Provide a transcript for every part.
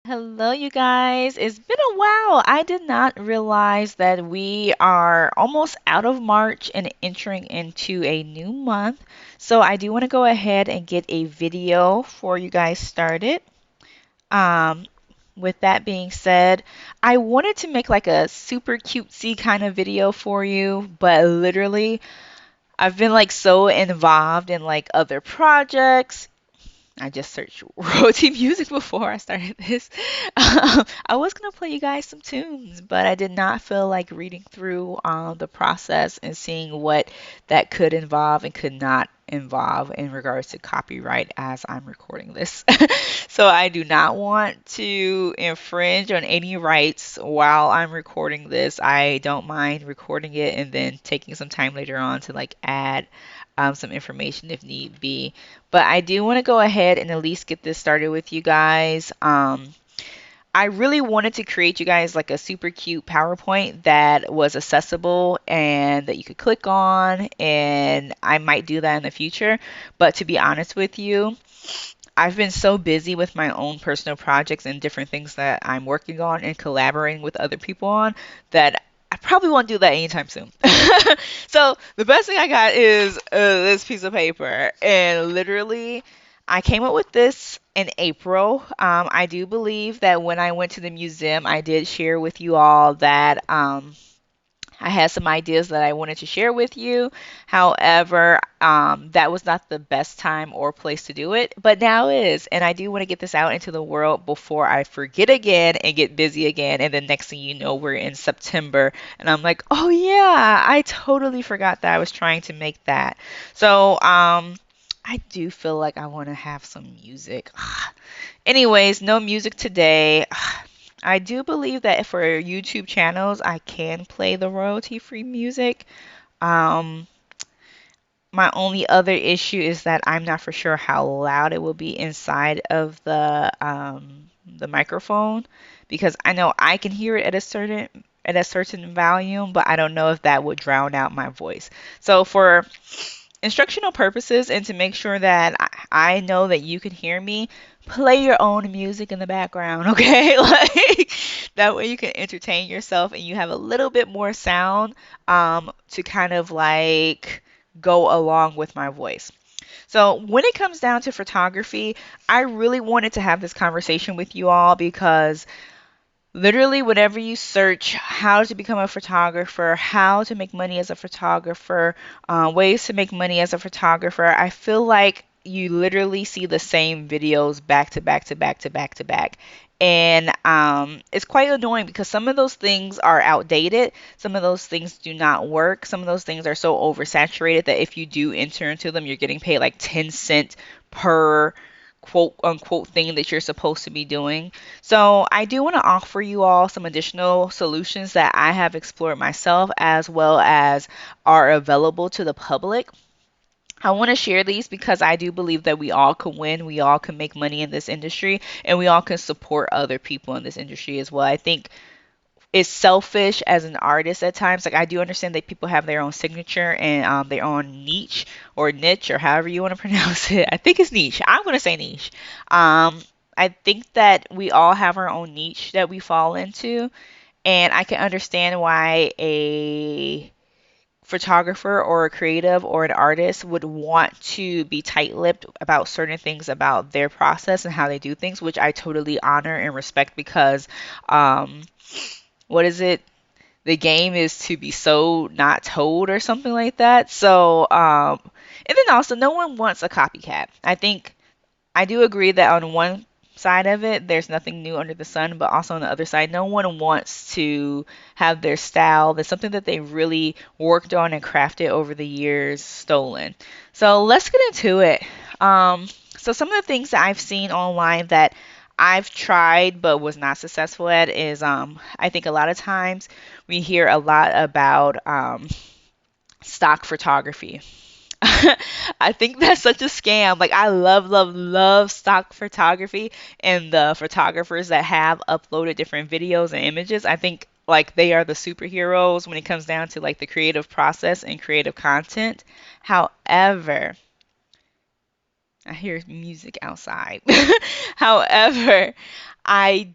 Hello, you guys. It's been a while. I did not realize that we are almost out of March and entering into a new month. So I do want to go ahead and get a video for you guys started. Um, with that being said, I wanted to make like a super cutesy kind of video for you, but literally I've been like so involved in like other projects. I just searched royalty music before I started this. I was gonna play you guys some tunes, but I did not feel like reading through the process and seeing what that could involve and could not involve in regards to copyright as I'm recording this. So I do not want to infringe on any rights while I'm recording this. I don't mind recording it and then taking some time later on to like add some information if need be. But I do want to go ahead and at least get this started with you guys. I really wanted to create you guys like a super cute PowerPoint that was accessible and that you could click on, and I might do that in the future. But to be honest with you, I've been so busy with my own personal projects and different things that I'm working on and collaborating with other people on that I probably won't do that anytime soon. So the best thing I got is this piece of paper, and literally, I came up with this in April. I do believe that when I went to the museum, I did share with you all that I had some ideas that I wanted to share with you. However, that was not the best time or place to do it, but now is. And I do want to get this out into the world before I forget again and get busy again. And then next thing you know, we're in September. And I'm like, oh yeah, I totally forgot that I was trying to make that. So, I do feel like I want to have some music. Anyways, no music today. I do believe that for YouTube channels, I can play the royalty-free music. Um, my only other issue is that I'm not for sure how loud it will be inside of the microphone because I know I can hear it at a certain volume, but I don't know if that would drown out my voice. So for instructional purposes and to make sure that I know that you can hear me, play your own music in the background, okay? Like that way you can entertain yourself and you have a little bit more sound to kind of like go along with my voice. So when it comes down to photography, I really wanted to have this conversation with you all because literally, whenever you search how to become a photographer, how to make money as a photographer, ways to make money as a photographer, I feel like you literally see the same videos back to back to back to back to back. And it's quite annoying because some of those things are outdated. Some of those things do not work. Some of those things are so oversaturated that if you do enter into them, you're getting paid like 10 cents per quote unquote thing that you're supposed to be doing. So I do want to offer you all some additional solutions that I have explored myself as well as are available to the public. I want to share these because I do believe that we all can win, we all can make money in this industry, and we all can support other people in this industry as well. I think it's selfish as an artist at times. Like I do understand that people have their own signature and their own niche or however you want to pronounce it. I think it's niche. I'm going to say niche. I think that we all have our own niche that we fall into, and I can understand why a photographer or a creative or an artist would want to be tight-lipped about certain things about their process and how they do things, which I totally honor and respect because um, what is it? The game is to be sold, not told, or something like that. So, and then also, no one wants a copycat. I think I do agree that on one side of it, there's nothing new under the sun, but also on the other side, no one wants to have their style, that's something that they really worked on and crafted over the years, stolen. So let's get into it. So some of the things that I've seen online that I've tried but was not successful at is I think a lot of times we hear a lot about stock photography. I think that's such a scam. Like I love, love, love stock photography and the photographers that have uploaded different videos and images. I think like they are the superheroes when it comes down to like the creative process and creative content. However, I hear music outside. However, I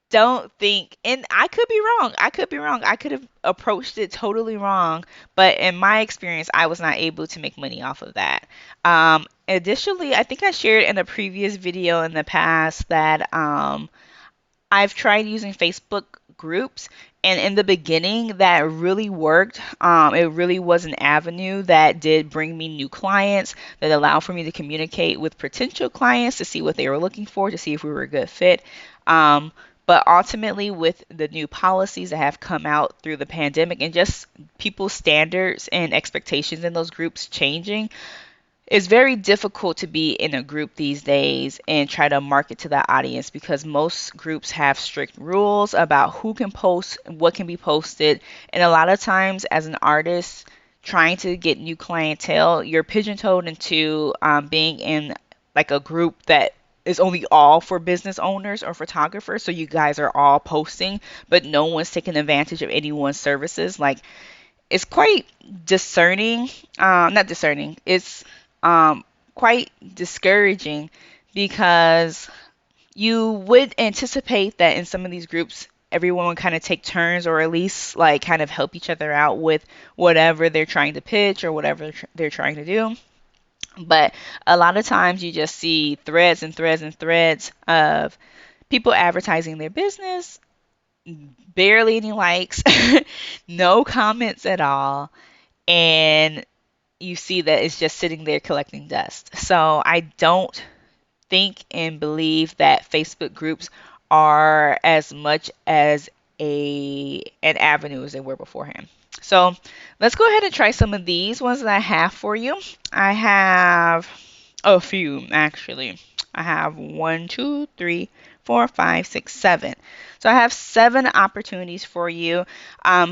don't think, and I could be wrong. I could be wrong. I could have approached it totally wrong, but in my experience, I was not able to make money off of that. Additionally, I think I shared in a previous video in the past that I've tried using Facebook groups, and in the beginning, that really worked. It really was an avenue that did bring me new clients, that allowed for me to communicate with potential clients to see what they were looking for, to see if we were a good fit. Um, but ultimately, with the new policies that have come out through the pandemic and just people's standards and expectations in those groups changing, it's very difficult to be in a group these days and try to market to that audience because most groups have strict rules about who can post, what can be posted, and a lot of times as an artist trying to get new clientele, you're pigeonholed into being in like a group that is only all for business owners or photographers. So you guys are all posting, but no one's taking advantage of anyone's services. Like it's quite discerning, not discerning, it's um, quite discouraging because you would anticipate that in some of these groups, everyone would kind of take turns or at least like kind of help each other out with whatever they're trying to pitch or whatever they're trying to do. But a lot of times you just see threads and threads and threads of people advertising their business, barely any likes, no comments at all, and you see that it's just sitting there collecting dust. So I don't think and believe that Facebook groups are as much as an avenue as they were beforehand. So let's go ahead and try some of these ones that I have for you. I have a few actually. I have one, two, three, four, five, six, seven. So I have seven opportunities for you.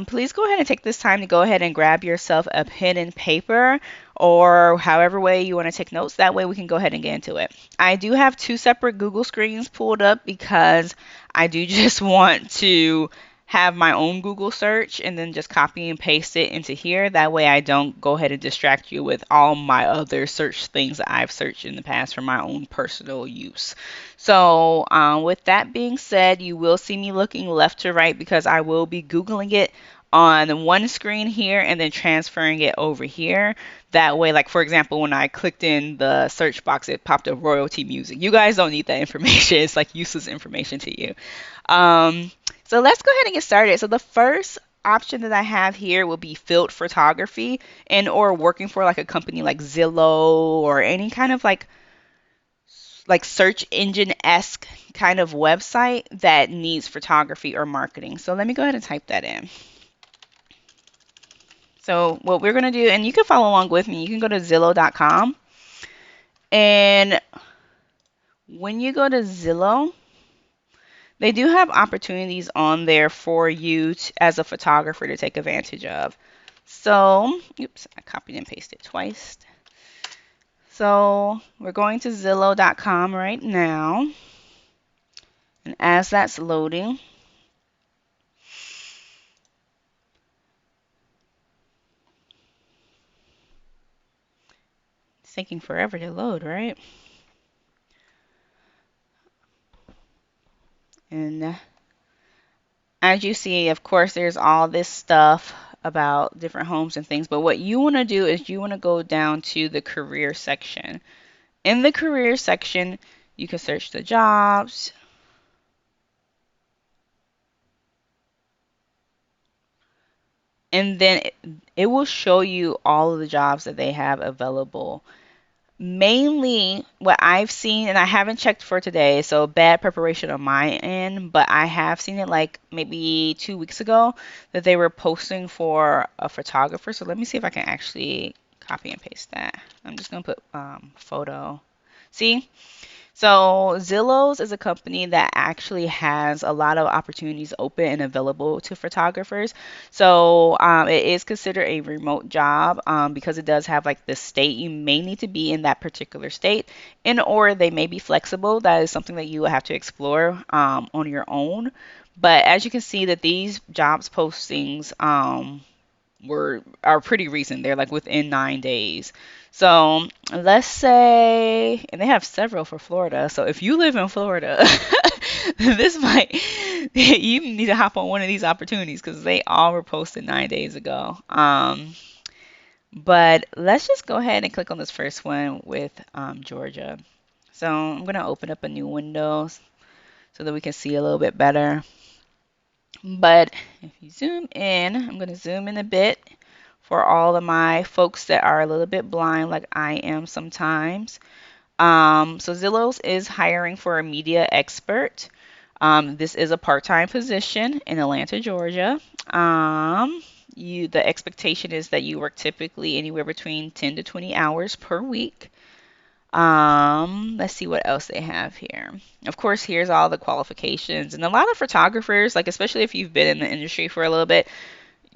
Please go ahead and take this time to go ahead and grab yourself a pen and paper or however way you want to take notes. That way we can go ahead and get into it. I do have two separate Google screens pulled up because I do just want to have my own Google search and then just copy and paste it into here. That way I don't go ahead and distract you with all my other search things that I've searched in the past for my own personal use. So with that being said, you will see me looking left to right because I will be Googling it on one screen here and then transferring it over here. That way, like for example, when I clicked in the search box, it popped up royalty music. You guys don't need that information. It's like useless information to you. So let's go ahead and get started. So the first option that I have here will be field photography and or working for like a company like Zillow or any kind of like search engine-esque kind of website that needs photography or marketing. So let me go ahead and type that in. So what we're going to do, and you can follow along with me, you can go to Zillow.com. And when you go to Zillow, they do have opportunities on there for you as a photographer to take advantage of. So, oops, I copied and pasted twice. So we're going to Zillow.com right now. And as that's loading, it's taking forever to load, right? And as you see, of course, there's all this stuff about different homes and things. But what you want to do is you want to go down to the career section. In the career section, you can search the jobs. And then it will show you all of the jobs that they have available. Mainly what I've seen, and I haven't checked for today, so bad preparation on my end, but I have seen it like maybe 2 weeks ago that they were posting for a photographer. So let me see if I can actually copy and paste that. I'm just gonna put photo. See? So Zillows is a company that actually has a lot of opportunities open and available to photographers. So it is considered a remote job because it does have like the state. You may need to be in that particular state, and or they may be flexible. That is something that you will have to explore on your own. But as you can see, that these jobs postings are pretty recent. They're like within 9 days. So let's say, and they have several for Florida. So if you live in Florida, This might you need to hop on one of these opportunities because they all were posted 9 days ago. But let's just go ahead and click on this first one with Georgia. So I'm gonna open up a new window so that we can see a little bit better. But if you zoom in, I'm gonna zoom in a bit for all of my folks that are a little bit blind, like I am sometimes. So Zillow's is hiring for a media expert. This is a part-time position in Atlanta, Georgia. The expectation is that you work typically anywhere between 10 to 20 hours per week. Let's see what else they have here. Of course, here's all the qualifications. And a lot of photographers, like especially if you've been in the industry for a little bit,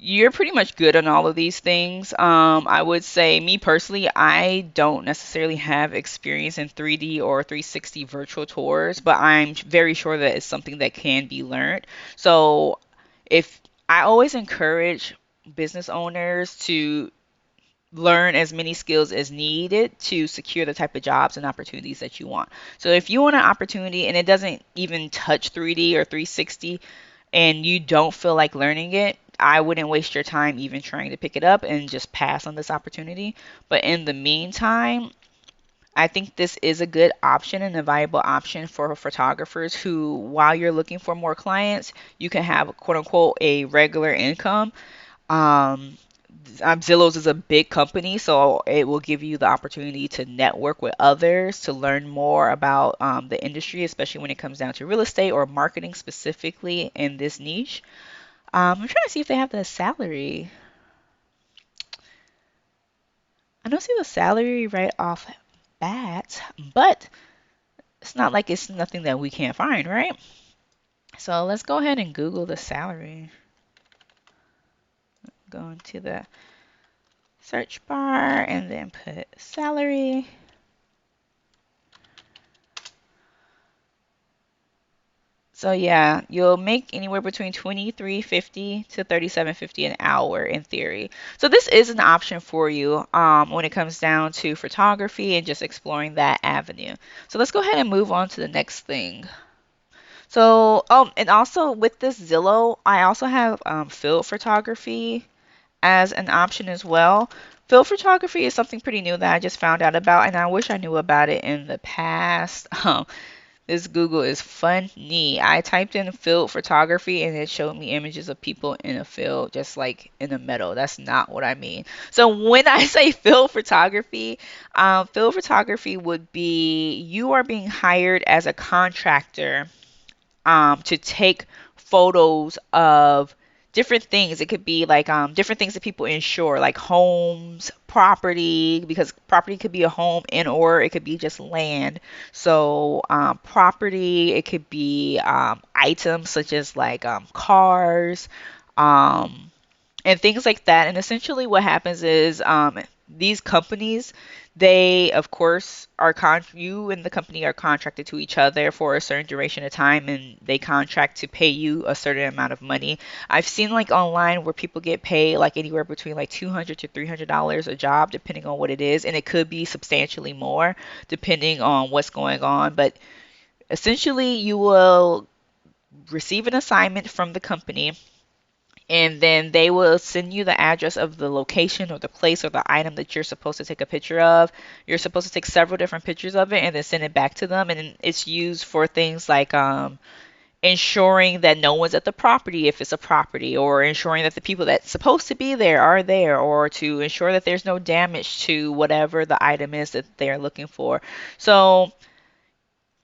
you're pretty much good on all of these things. I would say, me personally, I don't necessarily have experience in 3D or 360 virtual tours, but I'm very sure that it's something that can be learned. So, if I always encourage business owners to learn as many skills as needed to secure the type of jobs and opportunities that you want. So if you want an opportunity and it doesn't even touch 3D or 360 and you don't feel like learning it, I wouldn't waste your time even trying to pick it up and just pass on this opportunity. But in the meantime, I think this is a good option and a viable option for photographers who, while you're looking for more clients, you can have quote unquote a regular income. Um, Zillow's is a big company, so it will give you the opportunity to network with others, to learn more about the industry, especially when it comes down to real estate or marketing specifically in this niche. I'm trying to see if they have the salary. I don't see the salary right off bat, but it's not like it's nothing that we can't find, right? So let's go ahead and Google the salary. Go into the search bar and then put salary. So yeah, you'll make anywhere between 23.50 to 37.50 an hour in theory. So this is an option for you when it comes down to photography and just exploring that avenue. So let's go ahead and move on to the next thing. So, and also with this Zillow, I also have field photography as an option as well. Field photography is something pretty new that I just found out about, and I wish I knew about it in the past. This Google is funny. I typed in field photography and it showed me images of people in a field, just like in a meadow. That's not what I mean. So when I say field photography would be you are being hired as a contractor to take photos of different things. It could be like different things that people insure, like homes, property, because property could be a home and or it could be just land. So property, it could be items such as like cars, um, and things like that. And essentially, what happens is these companies, they of course are you and the company are contracted to each other for a certain duration of time, and they contract to pay you a certain amount of money. I've seen like online where people get paid like anywhere between like $200 to $300 a job, depending on what it is, and it could be substantially more depending on what's going on. But essentially, you will receive an assignment from the company and then they will send you the address of the location or the place or the item that you're supposed to take a picture of. You're supposed to take several different pictures of it and then send it back to them. And it's used for things like ensuring that no one's at the property if it's a property, or ensuring that the people that's supposed to be there are there, or to ensure that there's no damage to whatever the item is that they're looking for. So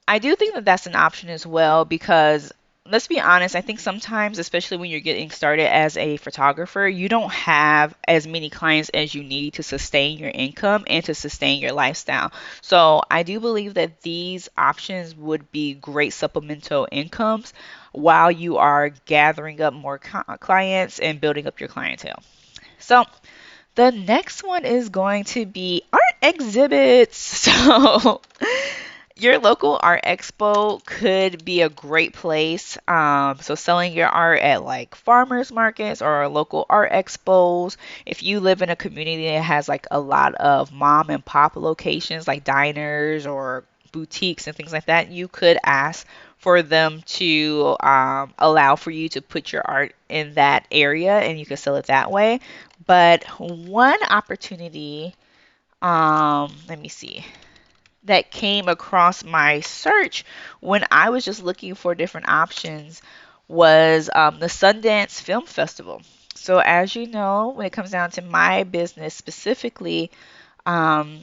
I do think that that's an option as well because let's be honest, I think sometimes, especially when you're getting started as a photographer, you don't have as many clients as you need to sustain your income and to sustain your lifestyle. So I do believe that these options would be great supplemental incomes while you are gathering up more clients and building up your clientele. So the next one is going to be art exhibits. So your local art expo could be a great place. So selling your art at like farmers markets or local art expos. If you live in a community that has like a lot of mom and pop locations like diners or boutiques and things like that, you could ask for them to allow for you to put your art in that area and you can sell it that way. But one opportunity, let me see, that came across my search when I was just looking for different options was the Sundance Film Festival. So, as you know, when it comes down to my business specifically, um,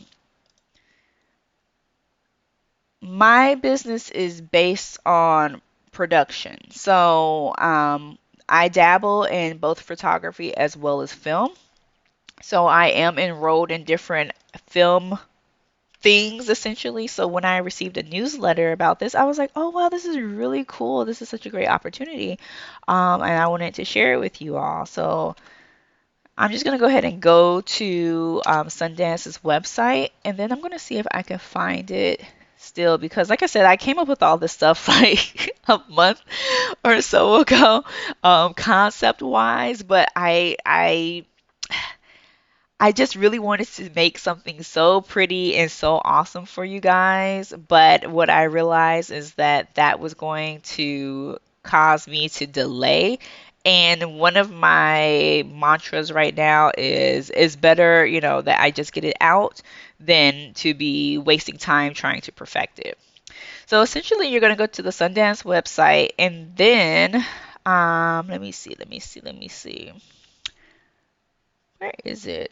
my business is based on production. So, I dabble in both photography as well as film. So, I am enrolled in different film things essentially. So when I received a newsletter about this, I was like, oh wow, this is really cool. This is such a great opportunity. And I wanted to share it with you all. So I'm just going to go ahead and go to Sundance's website and then I'm going to see if I can find it still because like I said, I came up with all this stuff like a month or so ago, concept wise, but I just really wanted to make something so pretty and so awesome for you guys, but what I realized is that that was going to cause me to delay. And one of my mantras right now is better, that I just get it out than to be wasting time trying to perfect it. So essentially, you're going to go to the Sundance website and then, let me see. Where is it?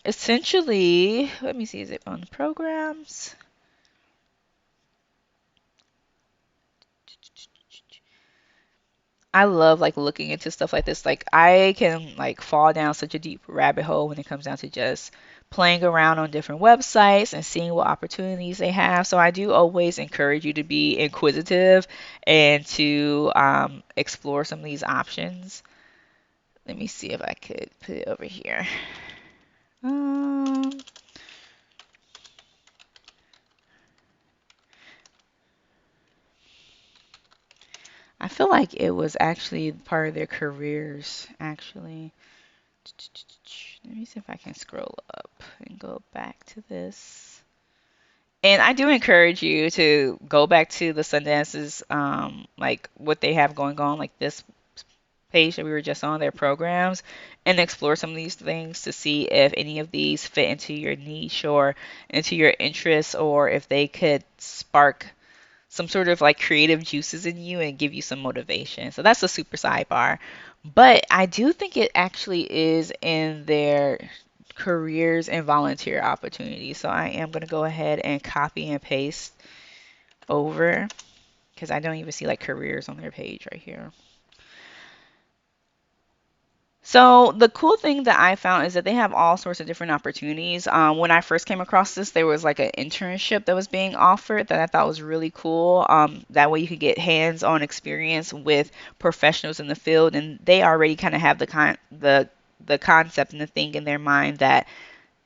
Essentially, let me see, is it on programs? I love like looking into stuff like this. Like I can like fall down such a deep rabbit hole when it comes down to just playing around on different websites and seeing what opportunities they have. So I do always encourage you to be inquisitive and to explore some of these options. Let me see if I could put it over here. Um, I feel like it was actually part of their careers, actually. Let me see if I can scroll up and go back to this. And I do encourage you to go back to the Sundance's, like what they have going on, like this page that we were just on, their programs, and explore some of these things to see if any of these fit into your niche or into your interests, or if they could spark some sort of like creative juices in you and give you some motivation. So that's a super sidebar. But I do think it actually is in their careers and volunteer opportunities. So I am going to go ahead and copy and paste over because I don't even see like careers on their page right here. So the cool thing that I found is that they have all sorts of different opportunities. When I first came across this, there was like an internship that was being offered that I thought was really cool. That way you could get hands-on experience with professionals in the field, and they already kind of have the concept and the thing in their mind that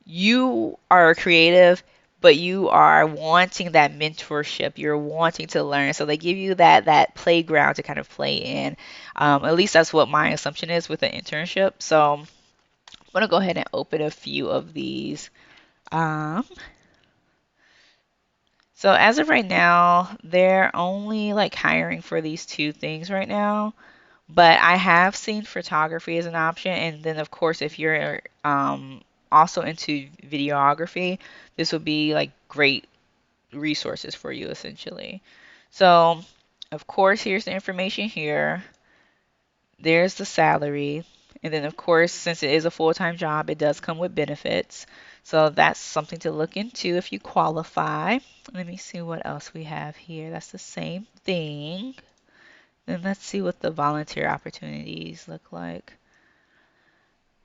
you are a creative, but you are wanting that mentorship. You're wanting to learn. So they give you that playground to kind of play in. At least that's what my assumption is with an internship. So I'm gonna go ahead and open a few of these. Um, so as of right now, they're only like hiring for these two things right now. But I have seen photography as an option, and then of course, if you're also into videography, this would be like great resources for you essentially. So, of course, here's the information here. There's the salary, and then of course, since it is a full-time job, it does come with benefits. So that's something to look into if you qualify. Let me see what else we have here. That's the same thing. Then let's see what the volunteer opportunities look like.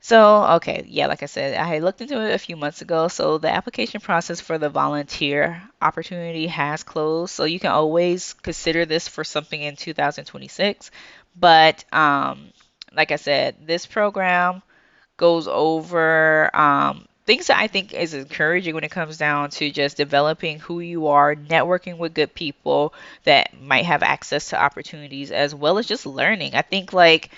So, okay, yeah, like I said, I had looked into it a few months ago. So the application process for the volunteer opportunity has closed. So you can always consider this for something in 2026. But like I said, this program goes over things that I think is encouraging when it comes down to just developing who you are, networking with good people that might have access to opportunities, as well as just learning. I think like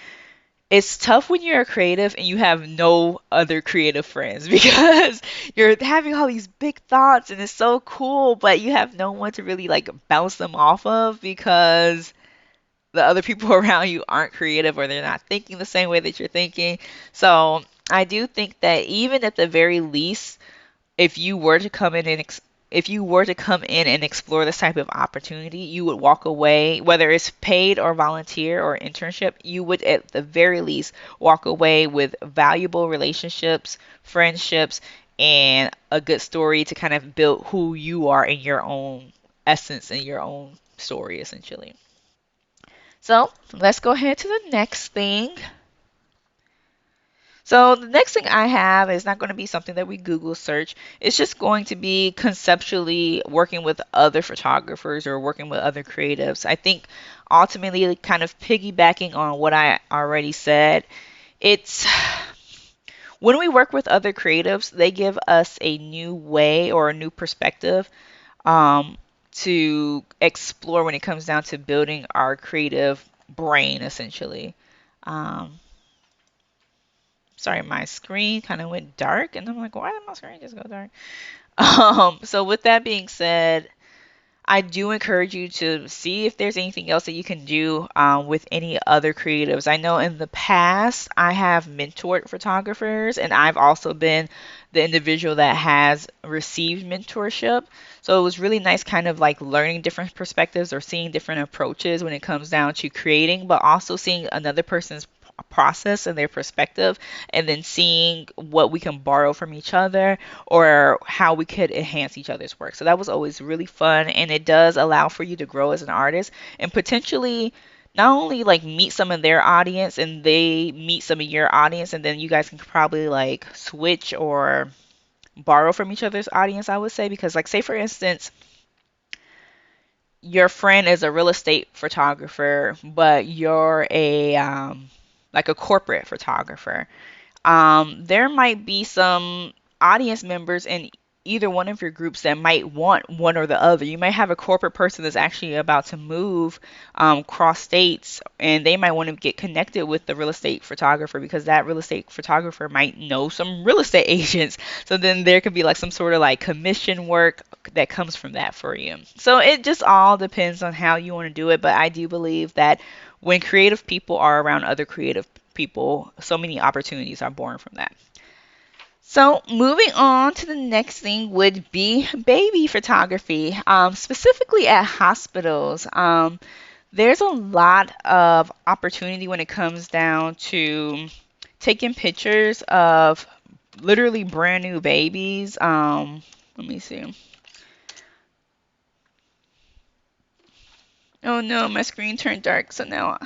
it's tough when you're a creative and you have no other creative friends because you're having all these big thoughts and it's so cool, but you have no one to really like bounce them off of because the other people around you aren't creative or they're not thinking the same way that you're thinking. So I do think that even at the very least, if you were to come in and if you were to come in and explore this type of opportunity, you would walk away, whether it's paid or volunteer or internship, you would at the very least walk away with valuable relationships, friendships, and a good story to kind of build who you are in your own essence and your own story, essentially. So let's go ahead to the next thing. So the next thing I have is not going to be something that we Google search. It's just going to be conceptually working with other photographers or working with other creatives. I think ultimately kind of piggybacking on what I already said, it's when we work with other creatives, they give us a new way or a new perspective to explore when it comes down to building our creative brain, essentially. Um, Sorry, my screen kind of went dark, and I'm like, why did my screen just go dark? So with that being said, I do encourage you to see if there's anything else that you can do with any other creatives. I know in the past I have mentored photographers, and I've also been the individual that has received mentorship. So it was really nice kind of like learning different perspectives or seeing different approaches when it comes down to creating, but also seeing another person's process and their perspective, and then seeing what we can borrow from each other or how we could enhance each other's work. So that was always really fun, and it does allow for you to grow as an artist and potentially not only like meet some of their audience and they meet some of your audience, and then you guys can probably like switch or borrow from each other's audience, I would say. Because like say for instance, your friend is a real estate photographer, but you're a like a corporate photographer. There might be some audience members in either one of your groups that might want one or the other. You might have a corporate person that's actually about to move cross states, and they might want to get connected with the real estate photographer because that real estate photographer might know some real estate agents. So then there could be like some sort of like commission work that comes from that for you. So it just all depends on how you want to do it, but I do believe that when creative people are around other creative people, so many opportunities are born from that. So moving on to the next thing would be baby photography, specifically at hospitals. There's a lot of opportunity when it comes down to taking pictures of literally brand new babies. Let me see. Oh no, my screen turned dark, so now,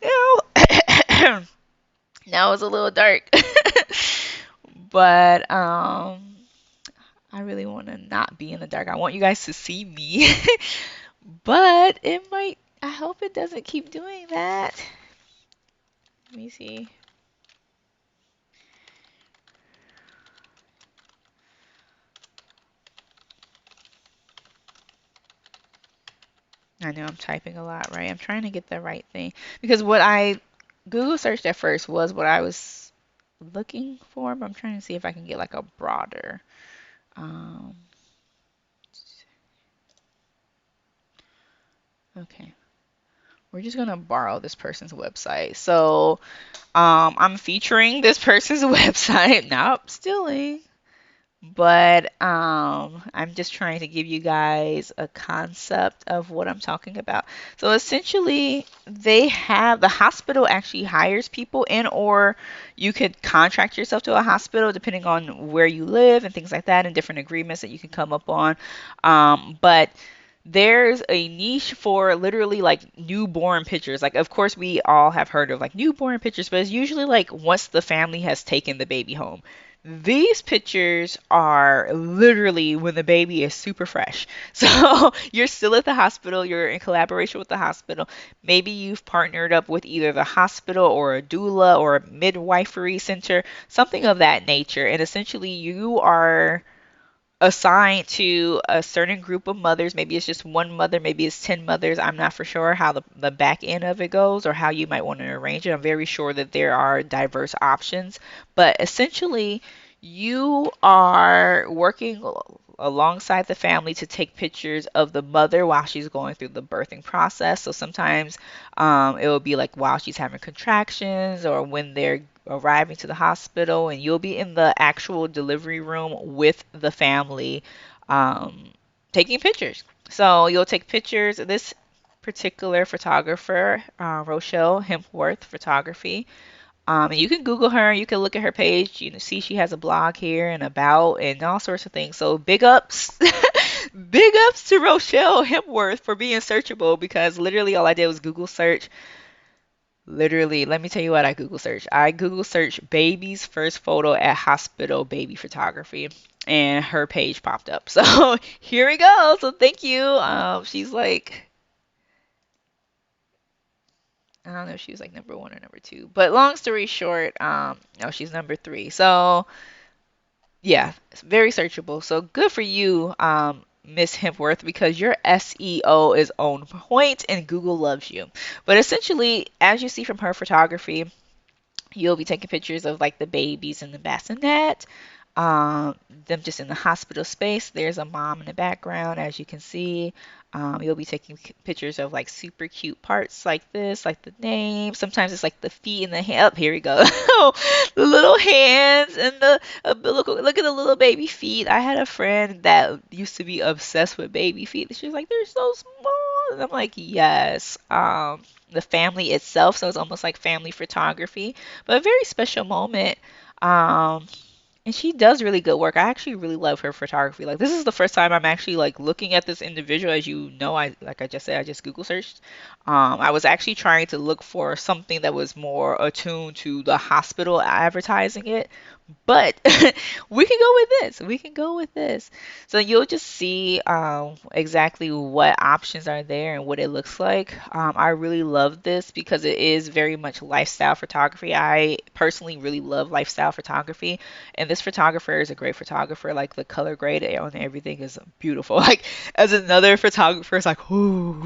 now, now it's a little dark. But I really want to not be in the dark. I want you guys to see me. But it might, I hope it doesn't keep doing that. Let me see. I know I'm typing a lot, right? I'm trying to get the right thing because what I Google searched at first was what I was looking for, but I'm trying to see if I can get like a broader. Um, okay, we're just gonna borrow this person's website. So I'm featuring this person's website. Nope, stealing. But I'm just trying to give you guys a concept of what I'm talking about. So essentially, they have the hospital actually hires people in, or you could contract yourself to a hospital depending on where you live and things like that, and different agreements that you can come up on. But there's a niche for literally like newborn pictures. Like, of course, we all have heard of like newborn pictures, but it's usually like once the family has taken the baby home. These pictures are literally when the baby is super fresh. So you're still at the hospital, you're in collaboration with the hospital. Maybe you've partnered up with either the hospital or a doula or a midwifery center, something of that nature. And essentially, you are assigned to a certain group of mothers. Maybe it's just one mother, maybe it's 10 mothers. I'm not for sure how the back end of it goes or how you might want to arrange it. I'm very sure that there are diverse options, but essentially, you are working alongside the family to take pictures of the mother while she's going through the birthing process. So sometimes it will be like while she's having contractions or when they're arriving to the hospital, and you'll be in the actual delivery room with the family um, taking pictures. So you'll take pictures. This particular photographer, Rochelle Hempworth Photography, and you can Google her. You can look at her page. You know, see she has a blog here and about and all sorts of things. So big ups, big ups to Rochelle Hempworth for being searchable because literally all I did was Google search. Literally, let me tell you what I Google search. I Google search baby's first photo at hospital baby photography, and her page popped up. So here we go. So thank you. She's like, I don't know if she was like number one or number two, but long story short, no, she's number three. So yeah, it's very searchable. So good for you, Miss Hempworth, because your SEO is on point and Google loves you. But essentially, as you see from her photography, you'll be taking pictures of like the babies in the bassinet, them just in the hospital space. There's a mom in the background, as you can see. You'll be taking pictures of like super cute parts like this, like the name. Sometimes it's like the feet and the hand. Up here we go. The little hands and the look at the little baby feet. I had a friend that used to be obsessed with baby feet. She was like, they're so small. And I'm like, yes. The family itself, so it's almost like family photography, but a very special moment. Um, and she does really good work. I actually really love her photography. Like this is the first time I'm actually like looking at this individual. As you know, I like I just said, I just Google searched. I was actually trying to look for something that was more attuned to the hospital advertising it, but we can go with this. We can go with this. So you'll just see exactly what options are there and what it looks like. I really love this because it is very much lifestyle photography. I personally really love lifestyle photography, and this photographer is a great photographer. Like the color grade on everything is beautiful. Like as another photographer, it's like, ooh,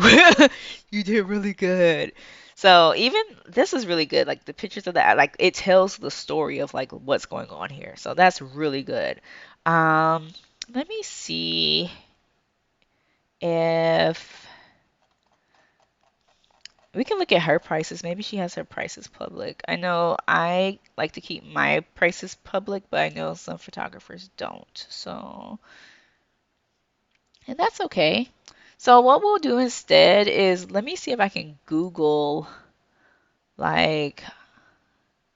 you did really good. So even this is really good. Like the pictures of that, like it tells the story of like what's going on here. So that's really good. Um, Let me see if we can look at her prices. Maybe she has her prices public. I know I like to keep my prices public, but I know some photographers don't. So, and that's okay. So what we'll do instead is let me see if I can Google like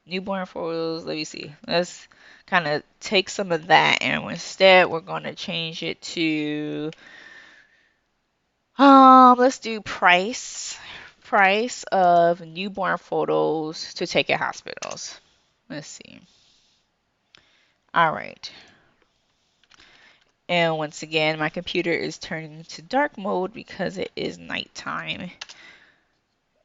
newborn photos. Let me see. Let's kind of take some of that and instead we're going to change it to let's do price of newborn photos to take at hospitals. Let's see. All right. And once again, my computer is turning to dark mode because it is nighttime.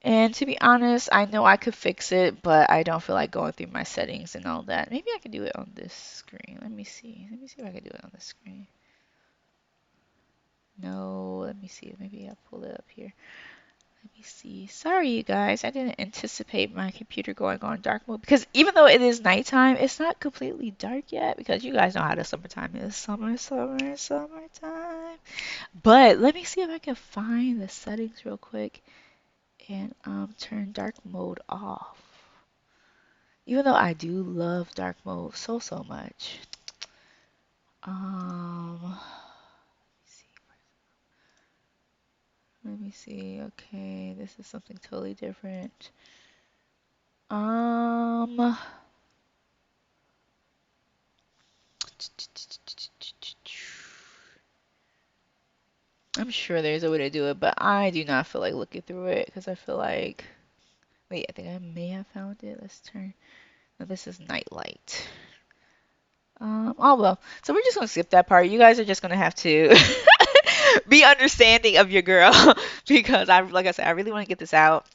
And to be honest, I know I could fix it, but I don't feel like going through my settings and all that. Maybe I can do it on this screen. Let me see. Let me see if I can do it on this screen. No, let me see. Maybe I'll pull it up here. Let me see. Sorry, you guys. I didn't anticipate my computer going on dark mode because even though it is nighttime, it's not completely dark yet because you guys know how the summertime is. Summertime. But let me see if I can find the settings real quick and turn dark mode off. Even though I do love dark mode so much. Um, let me see. Okay, this is something totally different. Um, I'm sure there's a way to do it, but I do not feel like looking through it because I feel like, wait, I think I may have found it. Let's turn, no, this is nightlight. Oh well, so we're just gonna skip that part. You guys are just gonna have to be understanding of your girl because like I said, I really want to get this out.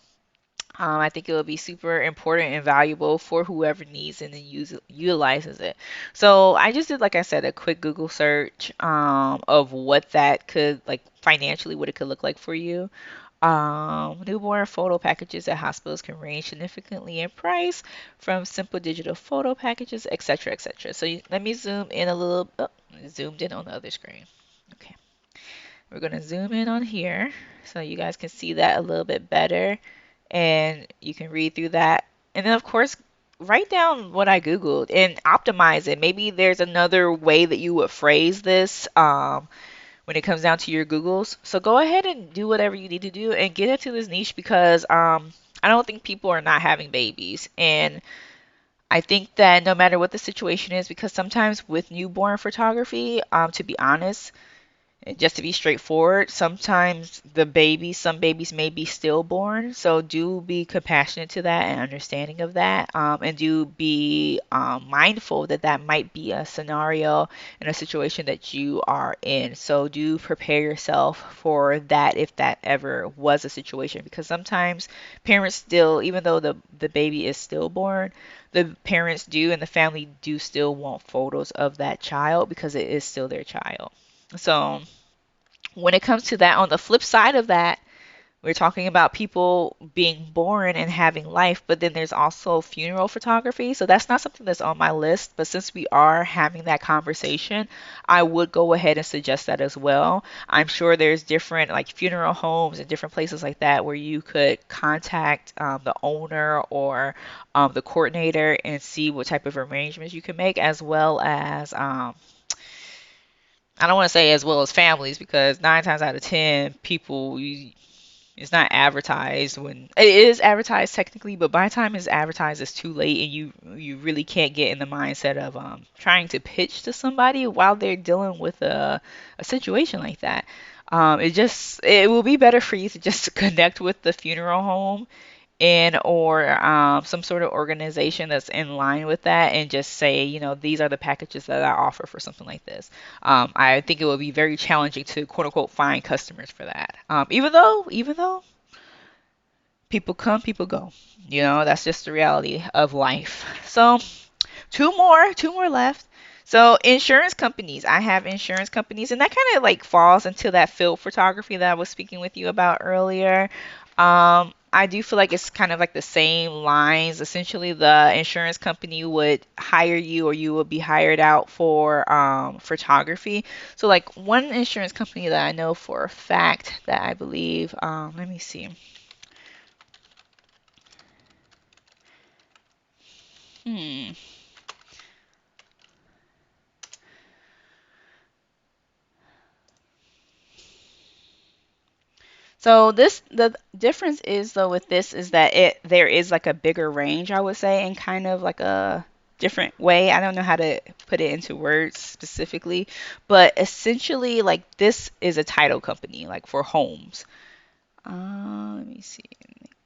I think it will be super important and valuable for whoever needs and then utilizes it. So I just did, like I said, a quick Google search of what that could, like, financially, what it could look like for you. Newborn photo packages at hospitals can range significantly in price, from simple digital photo packages, etc., etc. So let me zoom in a little. Oh, zoomed in on the other screen. Okay, we're gonna zoom in on here so you guys can see that a little bit better, and you can read through that. And then, of course, write down what I Googled and optimize it. Maybe there's another way that you would phrase this. When it comes down to your Googles. So go ahead and do whatever you need to do and get into this niche because I don't think people are not having babies. And I think that no matter what the situation is, because sometimes with newborn photography, to be honest, and just to be straightforward, sometimes some babies may be stillborn, so do be compassionate to that and understanding of that, and do be mindful that that might be a scenario and a situation that you are in. So do prepare yourself for that if that ever was a situation, because sometimes parents still, even though the baby is stillborn, the parents do and the family do still want photos of that child because it is still their child. So when it comes to that, on the flip side of that, we're talking about people being born and having life, but then there's also funeral photography. So that's not something that's on my list, but since we are having that conversation, I would go ahead and suggest that as well. I'm sure there's different like funeral homes and different places like that where you could contact the owner or the coordinator and see what type of arrangements you can make, as well as I don't want to say as well as families, because 9 times out of 10 people, it's not advertised. When it is advertised technically, but by the time it's advertised, it's too late, and you really can't get in the mindset of trying to pitch to somebody while they're dealing with a situation like that. It will be better for you to just connect with the funeral home and or some sort of organization that's in line with that, and just say, these are the packages that I offer for something like this. I think it would be very challenging to quote unquote find customers for that. Even though people come, people go. That's just the reality of life. So two more left. So insurance companies, I have insurance companies, and that kind of like falls into that field photography that I was speaking with you about earlier. I do feel like it's kind of like the same lines. Essentially, the insurance company would hire you, or you would be hired out for photography. So, like one insurance company that I know for a fact that I believe, let me see. Hmm. So the difference is though with this is that there is like a bigger range, I would say, and kind of like a different way. I don't know how to put it into words specifically, but essentially like this is a title company like for homes. Let me see.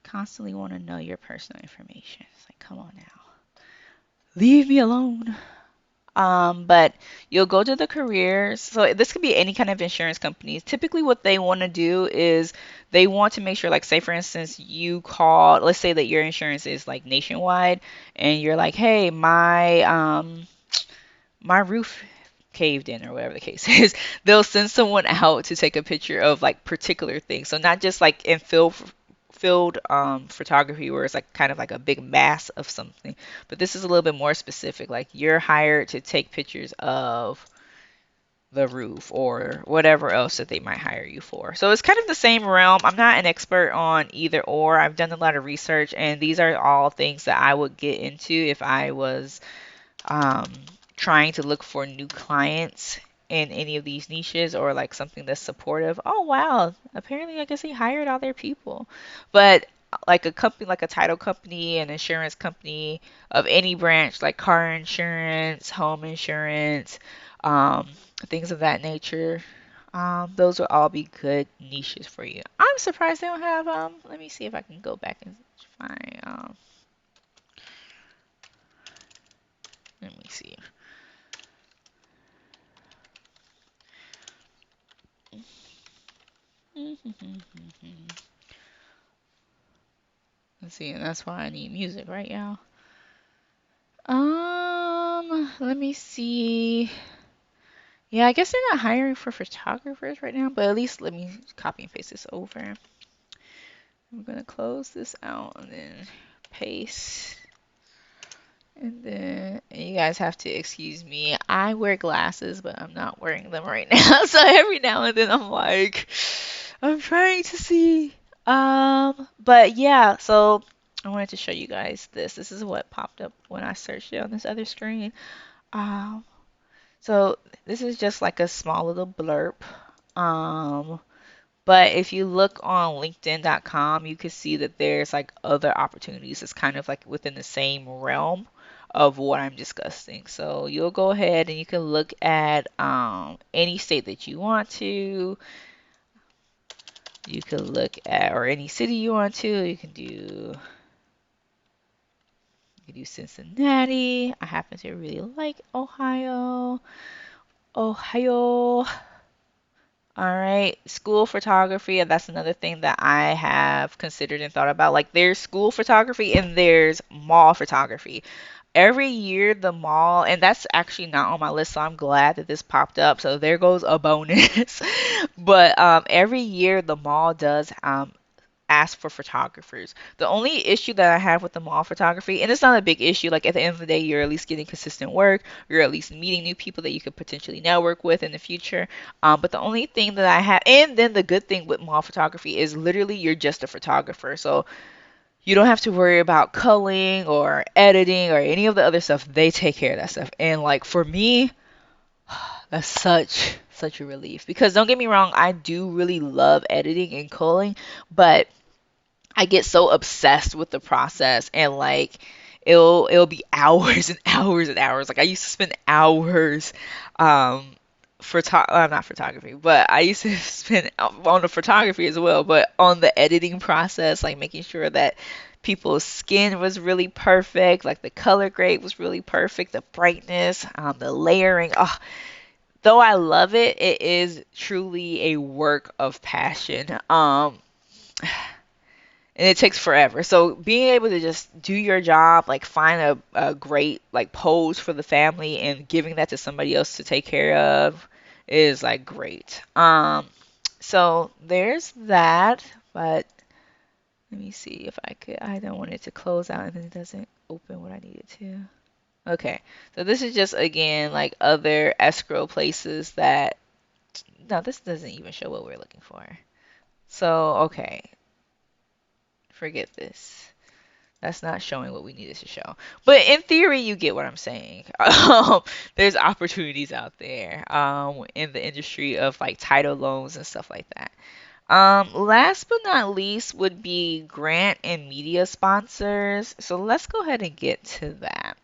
Constantly want to know your personal information. It's like, come on now. Leave me alone. But you'll go to the careers. So this could be any kind of insurance companies. Typically, what they want to do is they want to make sure, like, say for instance, you call, let's say that your insurance is like nationwide, and you're like, hey, my roof caved in, or whatever the case is. They'll send someone out to take a picture of like particular things. So not just like in field photography where it's like kind of like a big mass of something, but this is a little bit more specific. Like you're hired to take pictures of the roof or whatever else that they might hire you for. So it's kind of the same realm. I'm not an expert on either or. I've done a lot of research, and these are all things that I would get into if I was um, trying to look for new clients in any of these niches, or like something that's supportive. Oh wow, apparently I guess they hired all their people. But like a company, like a title company, an insurance company of any branch, like car insurance, home insurance, um, things of that nature. Those will all be good niches for you. I'm surprised they don't have let me see if I can go back and find let me see. Let's see, and that's why I need music right now. Let me see. Yeah, I guess they're not hiring for photographers right now, but at least let me copy and paste this over. I'm gonna close this out and then paste. And then you guys have to excuse me. I wear glasses, but I'm not wearing them right now. So every now and then I'm like, I'm trying to see. But yeah, so I wanted to show you guys this. This is what popped up when I searched it on this other screen. Um, so this is just like a small little blurb. Um, but if you look on LinkedIn.com, you can see that there's like other opportunities. It's kind of like within the same realm of what I'm discussing. So you'll go ahead and you can look at any state that you want to. You can look at or any city you want to. You can do Cincinnati. I happen to really like Ohio. Ohio. All right, school photography, and that's another thing that I have considered and thought about. Like, there's school photography and there's mall photography. Every year, the mall, and that's actually not on my list, so I'm glad that this popped up. So there goes a bonus. But every year, the mall does ask for photographers. The only issue that I have with the mall photography, and it's not a big issue, like at the end of the day, you're at least getting consistent work, you're at least meeting new people that you could potentially network with in the future. But the only thing that I have, and then the good thing with mall photography is literally you're just a photographer. So you don't have to worry about culling or editing or any of the other stuff. They take care of that stuff. And like for me, that's such a relief because don't get me wrong, I do really love editing and culling, but I get so obsessed with the process and like it'll be hours and hours and hours. Like I used to spend hours um not photography, but I used to spend on the photography as well, but on the editing process, like making sure that people's skin was really perfect, like the color grade was really perfect, the brightness, the layering. Oh, though I love it, it is truly a work of passion. And it takes forever. So being able to just do your job, like find a great like pose for the family and giving that to somebody else to take care of is like great. So there's that, but let me see if I could. I don't want it to close out and then it doesn't open what I need it to. Okay, so this is just again like other escrow places that no, this doesn't even show what we're looking for. So okay, forget this. That's not showing what we needed to show. But in theory, you get what I'm saying. There's opportunities out there in the industry of like title loans and stuff like that. Last but not least would be grant and media sponsors. So let's go ahead and get to that.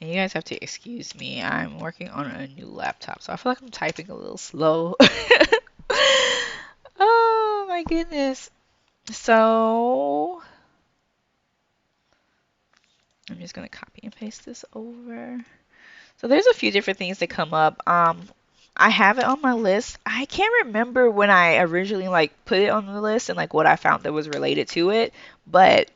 And you guys have to excuse me. I'm working on a new laptop, so I feel like I'm typing a little slow. Oh my goodness. So I'm just gonna copy and paste this over. So there's a few different things that come up. I have it on my list. I can't remember when I originally like put it on the list and like what I found that was related to it, but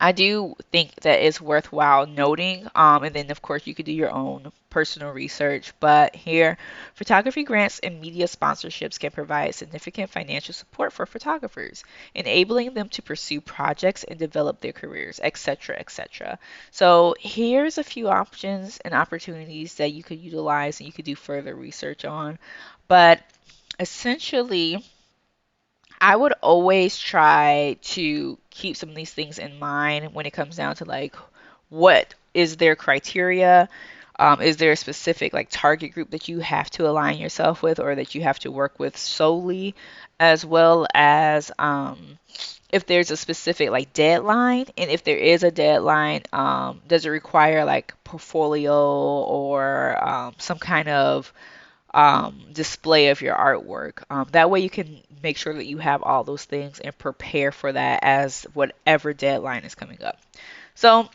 I do think that it's worthwhile noting. And then, of course, you could do your own personal research. But here, photography grants and media sponsorships can provide significant financial support for photographers, enabling them to pursue projects and develop their careers, etc., etc. So here's a few options and opportunities that you could utilize and you could do further research on. But essentially, I would always try to keep some of these things in mind when it comes down to like what is their criteria? Is there a specific like target group that you have to align yourself with or that you have to work with solely, as well as if there's a specific like deadline, and if there is a deadline, does it require like portfolio or some kind of display of your artwork. That way you can make sure that you have all those things and prepare for that as whatever deadline is coming up. So,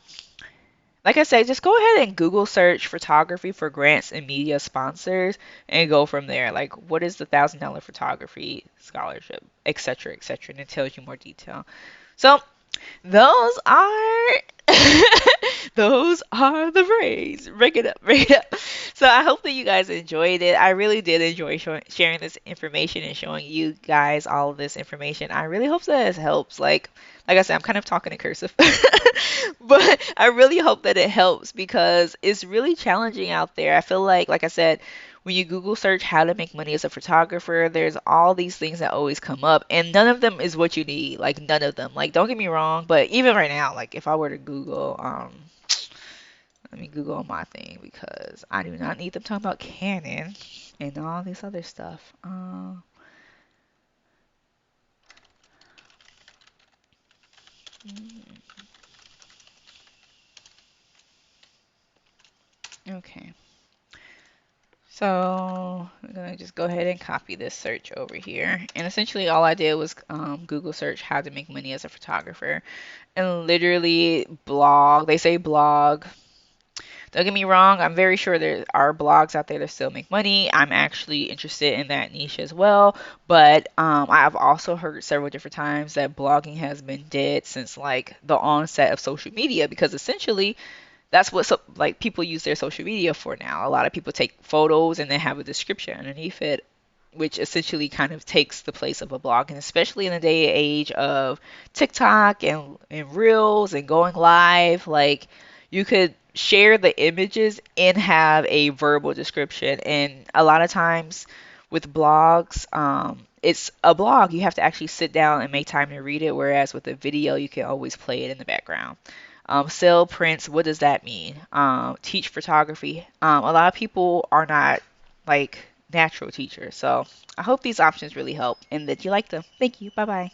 like I said, just go ahead and Google search photography for grants and media sponsors and go from there. Like, what is the $1,000 photography scholarship, etc., etc., and it tells you more detail. So, those are those are the braids. Break it up, break it up. So I hope that you guys enjoyed it. I really did enjoy sharing this information and showing you guys all of this information. I really hope that it helps. Like I said, I'm kind of talking in cursive, but I really hope that it helps because it's really challenging out there. I feel like I said, when you Google search how to make money as a photographer, there's all these things that always come up, and none of them is what you need. Like none of them. Like don't get me wrong, but even right now, like if I were to Google, let me Google on my thing because I do not need them talking about Canon and all this other stuff. Okay. So I'm gonna just go ahead and copy this search over here. And essentially all I did was Google search how to make money as a photographer. And literally blog, they say blog. Don't get me wrong, I'm very sure there are blogs out there that still make money. I'm actually interested in that niche as well. But I've also heard several different times that blogging has been dead since like the onset of social media because essentially that's what like people use their social media for now. A lot of people take photos and then have a description underneath it, which essentially kind of takes the place of a blog. And especially in the day and age of TikTok and Reels and going live, like you could share the images and have a verbal description. And a lot of times with blogs, it's a blog. You have to actually sit down and make time to read it, whereas with a video, you can always play it in the background. Sell prints, what does that mean? Teach photography. A lot of people are not like natural teachers. So I hope these options really help and that you like them. Thank you. Bye bye.